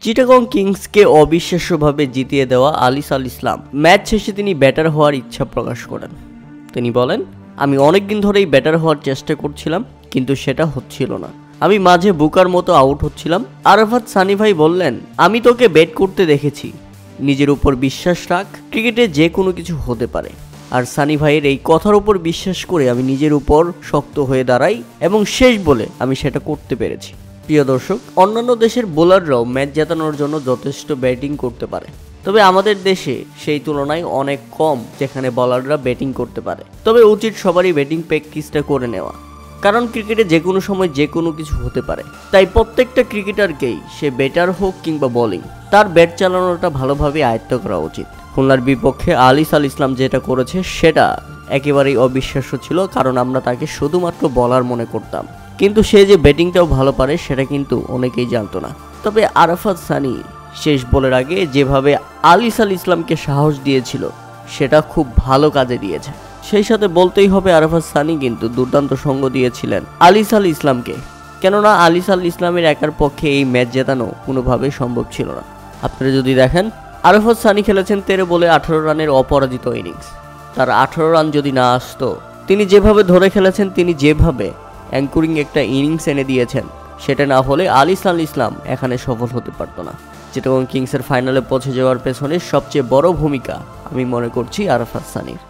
চিটাগং কিংসকে অবিশ্বাস্যভাবে জিতিয়ে দেওয়া আলিস আল ইসলাম ম্যাচ শেষে তিনি ব্যাটার হওয়ার ইচ্ছা প্রকাশ করেন। তিনি বলেন, আমি অনেকদিন ধরেই ব্যাটার হওয়ার চেষ্টা করছিলাম, কিন্তু সেটা হচ্ছিল না। আমি মাঝে বুকার মতো আউট হচ্ছিলাম। আরাফাত সানি ভাই বললেন, আমি তোকে ব্যাট করতে দেখেছি, নিজের উপর বিশ্বাস রাখ, ক্রিকেটে যে কোনো কিছু হতে পারে। আর সানি ভাইয়ের এই কথার উপর বিশ্বাস করে আমি নিজের উপর শক্ত হয়ে দাঁড়াই এবং শেষ বলে আমি সেটা করতে পেরেছি। প্রিয় দর্শক, অন্যান্য দেশের বোলাররাও ম্যাচ জেতানোর জন্য যথেষ্ট ব্যাটিং করতে পারে, তবে আমাদের দেশে সেই তুলনায় অনেক কম যেখানে বোলাররা ব্যাটিং করতে পারে। তবে উচিত সবারই ব্যাটিং প্র্যাকটিসটা করে নেওয়া, কারণ ক্রিকেটে যে কোনো সময় যে কোনো কিছু হতে পারে। তাই প্রত্যেকটা ক্রিকেটারকেই, সে ব্যাটার হোক কিংবা বোলিং, তার ব্যাট চালানোটা ভালোভাবে আয়ত্ত করা উচিত। খুলনার বিপক্ষে আলিস আল ইসলাম যেটা করেছে সেটা একেবারেই অবিশ্বাস্য ছিল, কারণ আমরা তাকে শুধুমাত্র বলার মনে করতাম, কিন্তু সে যে ব্যাটিংটাও ভালো পারে সেটা কিন্তু অনেকেই জানতো না। তবে আরাফাত সানি শেষ বলের আগে যেভাবে আলিস আল ইসলামকে সাহস দিয়েছিল সেটা খুব ভালো কাজে দিয়েছে। সেই সাথে বলতেই হবে, আরাফাত সানি কিন্তু দুর্দান্ত সঙ্গ দিয়েছিলেন আলিস আল ইসলামকে, কেননা আলিস আল ইসলামের একার পক্ষে এই ম্যাচ জেতানো কোনোভাবেই সম্ভব ছিল না। আপনারা যদি দেখেন, আরাফাত সানি খেলেছেন 13 বলে 18 রানের অপরাজিত ইনিংস। তার 18 রান যদি না আসতো, তিনি যেভাবে ধরে খেলেছেন, তিনি যেভাবে অ্যাঙ্করিং একটা ইনিংস এনে দিয়েছেন, সেটা না হলে আলিস আল ইসলাম এখানে সফল হতে পারতো না। চিটাগং কিংসের ফাইনালে পৌঁছে যাওয়ার পেছনে সবচেয়ে বড় ভূমিকা আমি মনে করছি আরাফাত সানির।